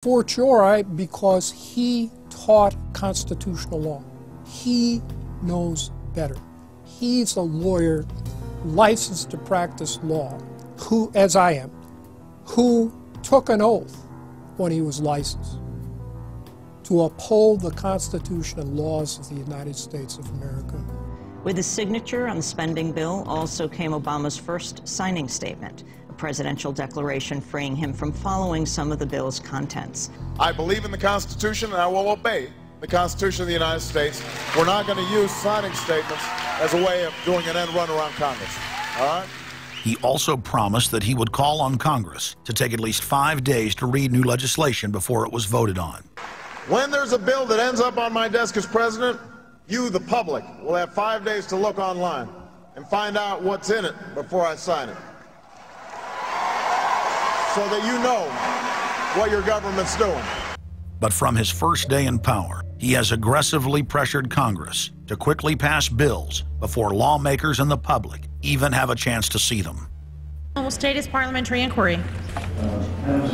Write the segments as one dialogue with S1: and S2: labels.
S1: For sure, because he taught constitutional law. He knows better. He's a lawyer licensed to practice law, who, as I am, who took an oath when he was licensed to uphold the Constitution and laws of the United States of America.
S2: With his signature on the spending bill also came Obama's first signing statement, a presidential declaration freeing him from following some of the bill's contents.
S3: I believe in the Constitution and I will obey the Constitution of the United States. We're not going to use signing statements as a way of doing an end run around Congress. All right?
S4: He also promised that he would call on Congress to take at least 5 days to read new legislation before it was voted on.
S3: When there's a bill that ends up on my desk as president, you, the public, will have 5 days to look online and find out what's in it before I sign it, so that you know what your government's doing.
S4: But from his first day in power, he has aggressively pressured Congress to quickly pass bills before lawmakers and the public even have a chance to see them.
S5: Will state his parliamentary inquiry.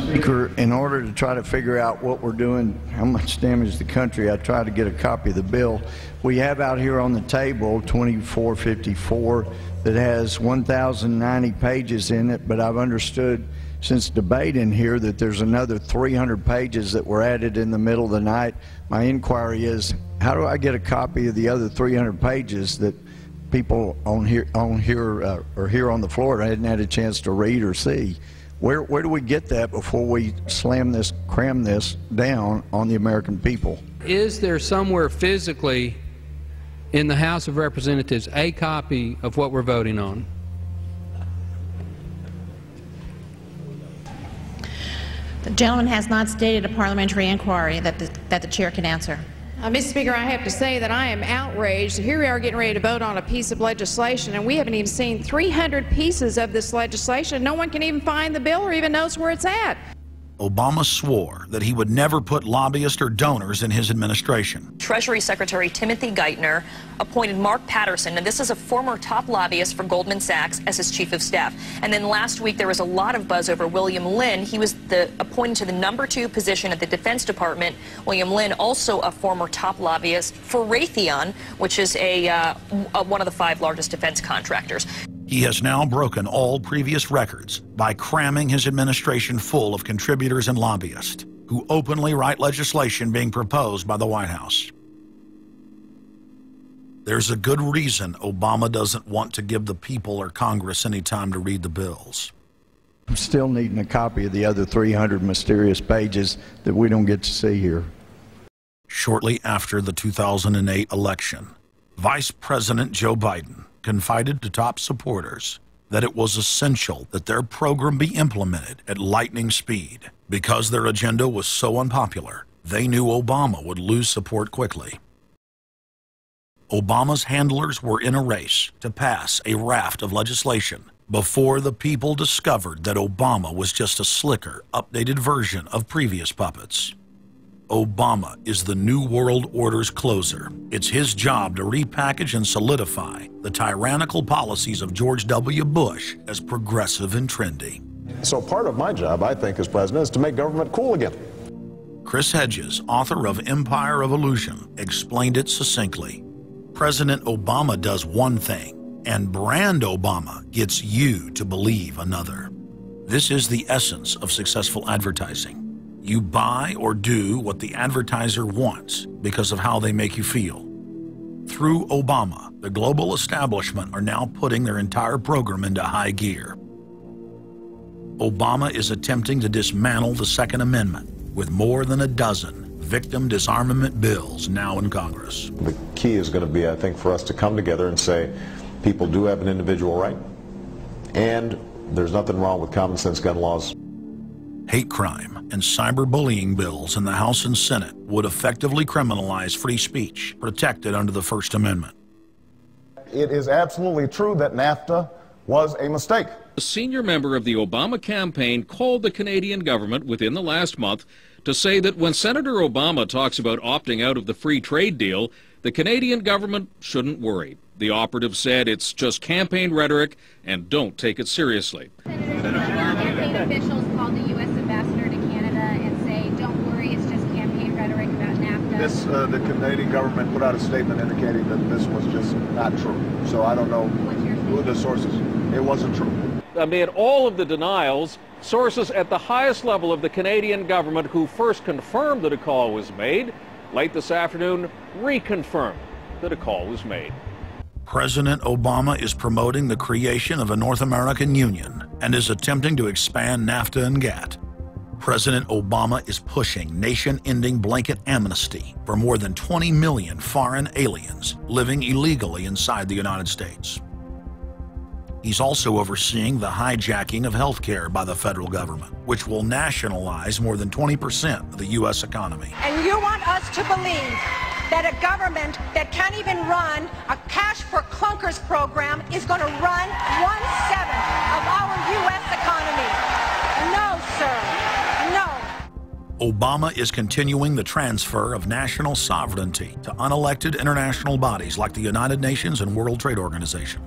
S6: Speaker, in order to try to figure out what we're doing, how much damage to the country, I tried to get a copy of the bill. We have out here on the table 2454 that has 1,090 pages in it, but I've understood since debate in here that there's another 300 pages that were added in the middle of the night. My inquiry is, how do I get a copy of the other 300 pages that people on here on the floor hadn't had a chance to read or see? Where do we get that before we cram this down on the American people?
S7: Is there somewhere physically in the House of Representatives a copy of what we're voting on?
S5: The gentleman has not stated a parliamentary inquiry that the chair can answer.
S8: Mr. Speaker, I have to say that I am outraged. Here we are getting ready to vote on a piece of legislation, and we haven't even seen 300 pieces of this legislation. No one can even find the bill or even knows where it's at.
S4: Obama swore that he would never put lobbyists or donors in his administration.
S9: Treasury Secretary Timothy Geithner appointed Mark Patterson, and this is a former top lobbyist for Goldman Sachs, as his chief of staff. And then last week there was a lot of buzz over William Lynn. He was appointed to the #2 position at the Defense Department. William Lynn, also a former top lobbyist for Raytheon, which is one of the 5 largest defense contractors.
S4: He has now broken all previous records by cramming his administration full of contributors and lobbyists who openly write legislation being proposed by the White House. There's a good reason Obama doesn't want to give the people or Congress any time to read the bills.
S6: I'm still needing a copy of the other 300 mysterious pages that we don't get to see here.
S4: Shortly after the 2008 election, Vice President Joe Biden confided to top supporters that it was essential that their program be implemented at lightning speed. Because their agenda was so unpopular, they knew Obama would lose support quickly. Obama's handlers were in a race to pass a raft of legislation before the people discovered that Obama was just a slicker, updated version of previous puppets. Obama is the New World Order's closer. It's his job to repackage and solidify the tyrannical policies of George W. Bush as progressive and trendy.
S3: So part of my job, I think, as president, is to make government cool again.
S4: Chris Hedges, author of Empire of Illusion, explained it succinctly. President Obama does one thing, and brand Obama gets you to believe another. This is the essence of successful advertising. You buy or do what the advertiser wants because of how they make you feel. Through Obama, the global establishment are now putting their entire program into high gear. Obama is attempting to dismantle the Second Amendment with more than a dozen victim disarmament bills now in Congress.
S3: The key is going to be, I think, for us to come together and say people do have an individual right, and there's nothing wrong with common sense gun laws.
S4: Hate crime and cyberbullying bills in the House and Senate would effectively criminalize free speech protected under the First Amendment.
S3: It is absolutely true that NAFTA was a mistake.
S10: A senior member of the Obama campaign called the Canadian government within the last month to say that when Senator Obama talks about opting out of the free trade deal, the Canadian government shouldn't worry. The operative said it's just campaign rhetoric and don't take it seriously.
S11: Campaign officials called the U.S. ambassador to Canada and say, don't
S3: guess the Canadian government put out a statement indicating that this was just not true. So I don't know who the sources. It wasn't true.
S10: Amid all of the denials, sources at the highest level of the Canadian government who first confirmed that a call was made, late this afternoon reconfirmed that a call was made.
S4: President Obama is promoting the creation of a North American Union and is attempting to expand NAFTA and GATT. President Obama is pushing nation-ending blanket amnesty for more than 20 million foreign aliens living illegally inside the United States. He's also overseeing the hijacking of health care by the federal government, which will nationalize more than 20% of the U.S. economy.
S11: And you want us to believe that a government that can't even run a cash for clunkers program is going to run 1/7 of our U.S. economy. No, sir. No.
S4: Obama is continuing the transfer of national sovereignty to unelected international bodies like the United Nations and World Trade Organization.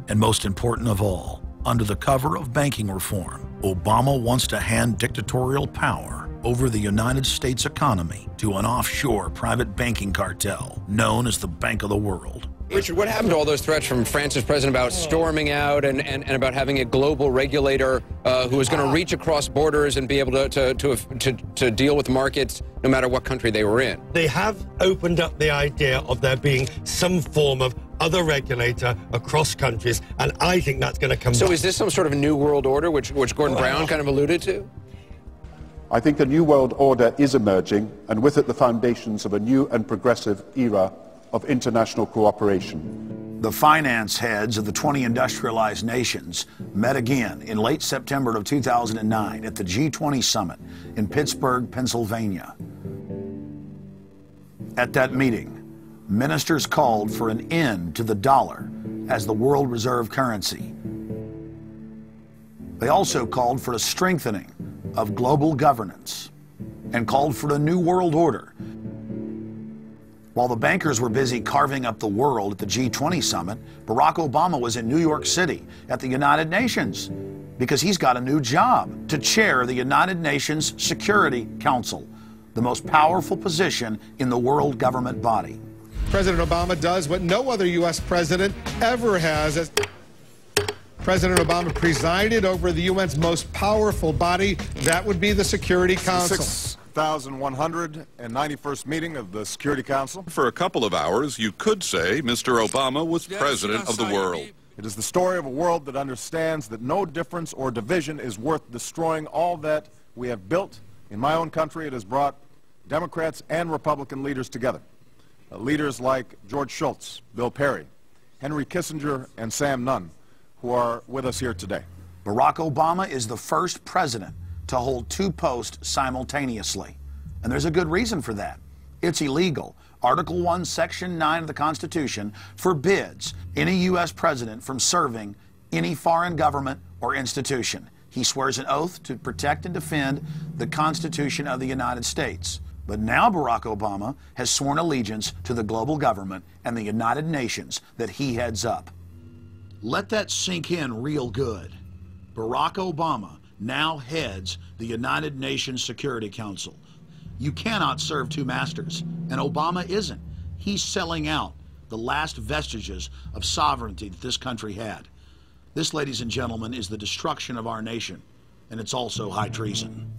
S4: And most important of all, under the cover of banking reform, Obama wants to hand dictatorial power over the United States economy to an offshore private banking cartel known as the Bank of the World.
S12: Richard, what happened to all those threats from France's president about storming out and about having a global regulator who is going to reach across borders and be able to deal with markets no matter what country they were in?
S13: They have opened up the idea of there being some form of other regulator across countries, and I think that's going to come back.
S12: So is this some sort of a new world order, which Gordon Brown kind of alluded to?
S14: I think a new world order is emerging, and with it the foundations of a new and progressive era of international cooperation.
S4: The finance heads of the 20 industrialized nations met again in late September of 2009 at the G20 summit in Pittsburgh, Pennsylvania. At that meeting, ministers called for an end to the dollar as the world reserve currency. They also called for a strengthening of global governance and called for a new world order. While the bankers were busy carving up the world at the G20 summit, Barack Obama was in New York City at the United Nations because he's got a new job to chair the United Nations Security Council, the most powerful position in the world government body.
S15: President Obama does what no other U.S. president ever has. As President Obama presided over the UN's most powerful body, that would be the Security Council.
S3: 6,191st meeting of the Security Council.
S16: For a couple of hours, you could say Mr. Obama was president of the world.
S3: It is the story of a world that understands that no difference or division is worth destroying all that we have built. In my own country, it has brought Democrats and Republican leaders together. Leaders like George Shultz, Bill Perry, Henry Kissinger, and Sam Nunn, who are with us here today.
S4: Barack Obama is the first president to hold two posts simultaneously. And there's a good reason for that. It's illegal. Article 1, Section 9 of the Constitution forbids any U.S. president from serving any foreign government or institution. He swears an oath to protect and defend the Constitution of the United States. But now Barack Obama has sworn allegiance to the global government and the United Nations that he heads up. Let that sink in real good. Barack Obama now heads the United Nations Security Council. You cannot serve two masters, and Obama isn't. He's selling out the last vestiges of sovereignty that this country had. This, ladies and gentlemen, is the destruction of our nation, and it's also high treason.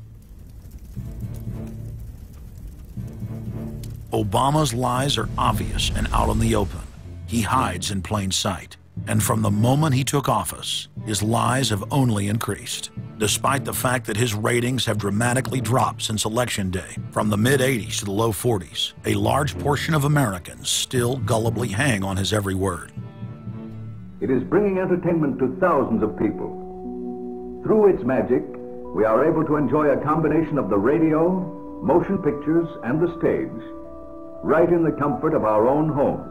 S4: Obama's lies are obvious and out in the open. He hides in plain sight. And from the moment he took office, his lies have only increased, despite the fact that his ratings have dramatically dropped since Election Day, from the mid-80s to the low 40s. A large portion of Americans still gullibly hang on his every word.
S17: It is bringing entertainment to thousands of people. Through its magic, we are able to enjoy a combination of the radio, motion pictures, and the stage, right in the comfort of our own homes,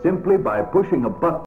S17: simply by pushing a button.